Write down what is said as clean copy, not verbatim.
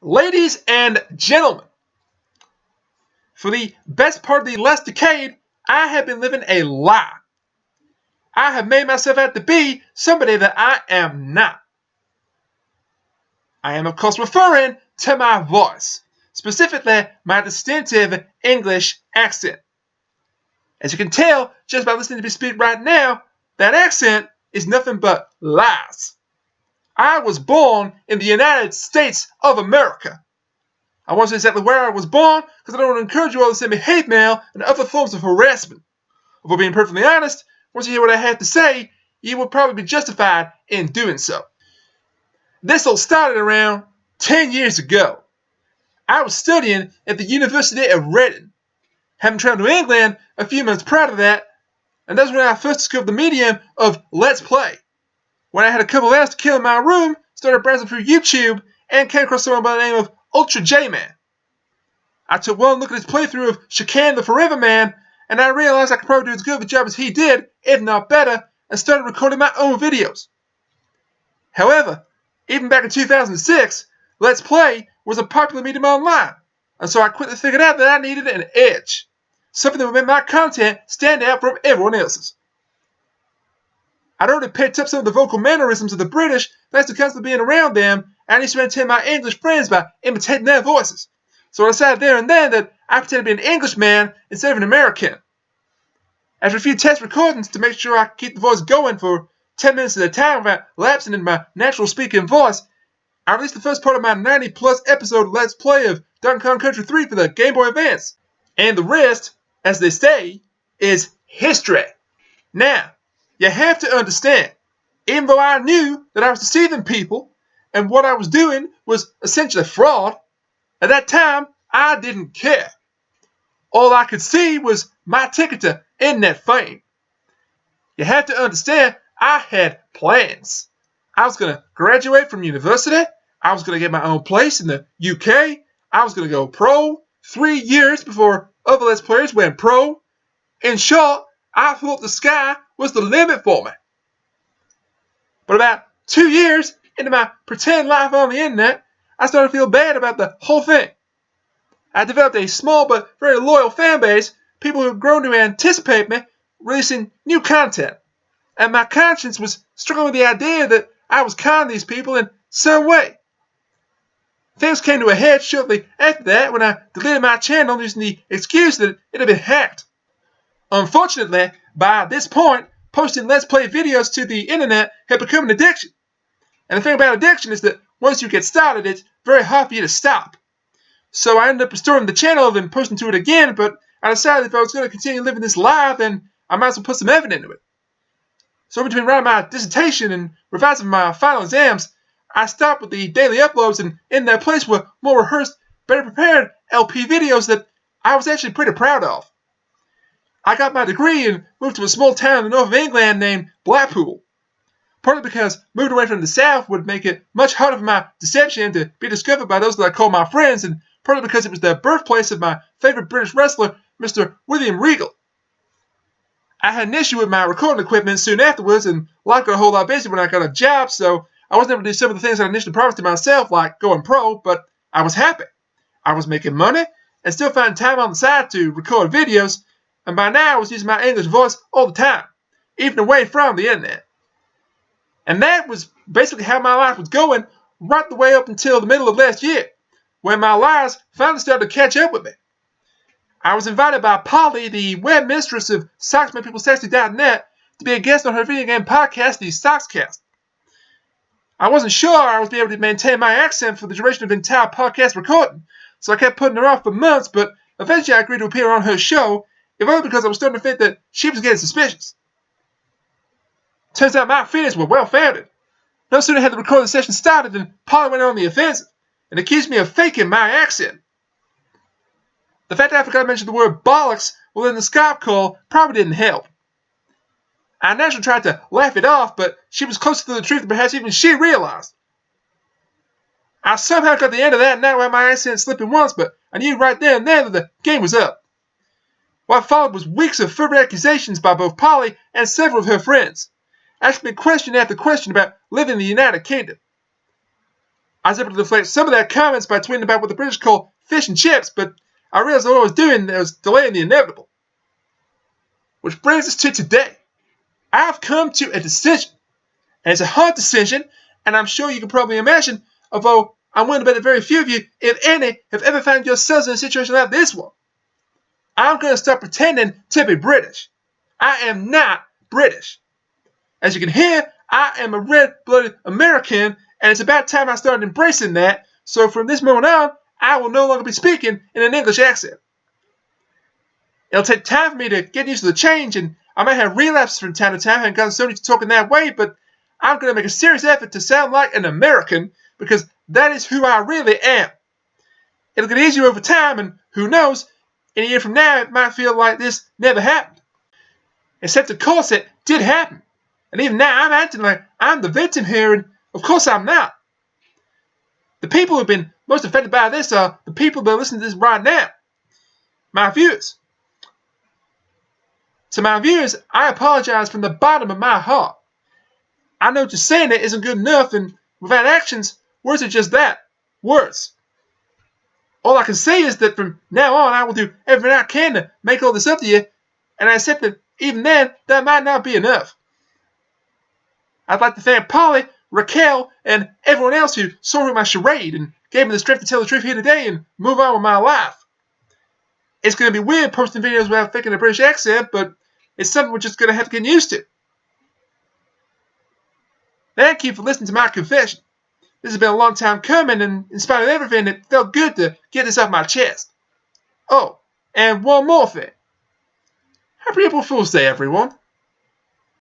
Ladies and gentlemen, for the best part of the last decade, I have been living a lie. I have made myself out to be somebody that I am not. I am, of course, referring to my voice, specifically my distinctive English accent. As you can tell just by listening to me speak right now, that accent is nothing but lies. I was born in the United States of America. I won't say exactly where I was born because I don't want to encourage you all to send me hate mail and other forms of harassment. If we're being perfectly honest, once you hear what I have to say, you will probably be justified in doing so. This all started around 10 years ago. I was studying at the University of Reading. Having traveled to England a few months prior to that, and that's when I first discovered the medium of Let's Play. When I had a couple hours to kill in my room, started browsing through YouTube, and came across someone by the name of Ultra J-Man. I took one look at his playthrough of Shakan the Forever Man, and I realized I could probably do as good of a job as he did, if not better, and started recording my own videos. However, even back in 2006, Let's Play was a popular medium online, and so I quickly figured out that I needed an edge, something that would make my content stand out from everyone else's. I'd already picked up some of the vocal mannerisms of the British thanks to constantly being around them, and I used to entertain my English friends by imitating their voices. So I decided there and then that I pretended to be an Englishman instead of an American. After a few test recordings to make sure I could keep the voice going for 10 minutes at a time without lapsing into my natural speaking voice, I released the first part of my 90-plus episode Let's Play of Donkey Kong Country 3 for the Game Boy Advance. And the rest, as they say, is history. Now, you have to understand, even though I knew that I was deceiving people and what I was doing was essentially fraud, at that time, I didn't care. All I could see was my ticket to internet fame. You have to understand, I had plans. I was going to graduate from university. I was going to get my own place in the UK. I was going to go pro 3 years before other Let's Players went pro. In short, I thought the sky was the limit for me. But about 2 years into my pretend life on the internet, I started to feel bad about the whole thing. I developed a small but very loyal fan base, people who had grown to anticipate me releasing new content. And my conscience was struggling with the idea that I was conning these people in some way. Things came to a head shortly after that when I deleted my channel using the excuse that it had been hacked. Unfortunately, by this point, posting Let's Play videos to the internet had become an addiction. And the thing about addiction is that once you get started, it's very hard for you to stop. So I ended up restoring the channel and posting to it again, but I decided if I was going to continue living this lie, then I might as well put some effort into it. So between writing my dissertation and revising my final exams, I stopped with the daily uploads, and in their place were more rehearsed, better prepared LP videos that I was actually pretty proud of. I got my degree and moved to a small town in the north of England named Blackpool. Partly because moving away from the south would make it much harder for my deception to be discovered by those that I call my friends, and partly because it was the birthplace of my favorite British wrestler, Mr. William Regal. I had an issue with my recording equipment soon afterwards, and life got a whole lot busier when I got a job, so I wasn't able to do some of the things I initially promised to myself, like going pro, but I was happy. I was making money, and still finding time on the side to record videos, and by now I was using my English voice all the time, even away from the internet. And that was basically how my life was going right the way up until the middle of last year, when my lies finally started to catch up with me. I was invited by Polly, the web mistress of SocksMakePeopleSexy.net, to be a guest on her video game podcast, the Sockscast. I wasn't sure I would be able to maintain my accent for the duration of the entire podcast recording, so I kept putting her off for months, but eventually I agreed to appear on her show, if only because I was starting to think that she was getting suspicious. Turns out my feelings were well-founded. No sooner had the recording session started than Polly went on the offensive and accused me of faking my accent. The fact that I forgot to mention the word bollocks within the Skype call probably didn't help. I naturally tried to laugh it off, but she was closer to the truth than perhaps even she realized. I somehow got the end of that night without my accent slipping once, but I knew right there and then that the game was up. What followed was weeks of further accusations by both Polly and several of her friends, asking me question after question about living in the United Kingdom. I was able to deflect some of their comments by tweeting about what the British call fish and chips, but I realized that what I was doing was delaying the inevitable. Which brings us to today. I've come to a decision. And it's a hard decision, and I'm sure you can probably imagine, although I'm willing to bet that very few of you, if any, have ever found yourselves in a situation like this one. I'm going to start pretending to be British. I am not British. As you can hear, I am a red-blooded American, and it's about time I started embracing that, so from this moment on, I will no longer be speaking in an English accent. It'll take time for me to get used to the change, and I might have relapses from time to time, and gotten so used to talking that way, but I'm going to make a serious effort to sound like an American, because that is who I really am. It'll get easier over time, and who knows, in a year from now, it might feel like this never happened. Except, of course, it did happen. And even now, I'm acting like I'm the victim here, and of course I'm not. The people who've been most affected by this are the people that are listening to this right now. My viewers. To my viewers, I apologize from the bottom of my heart. I know just saying it isn't good enough, and without actions, words are just that. Words. All I can say is that from now on, I will do everything I can to make all this up to you, and I accept that even then, that might not be enough. I'd like to thank Polly, Raquel, and everyone else who saw through my charade and gave me the strength to tell the truth here today and move on with my life. It's going to be weird posting videos without faking a British accent, but it's something we're just going to have to get used to. Thank you for listening to my confession. This has been a long time coming, and in spite of everything, it felt good to get this off my chest. Oh, and one more thing. Happy April Fool's Day, everyone.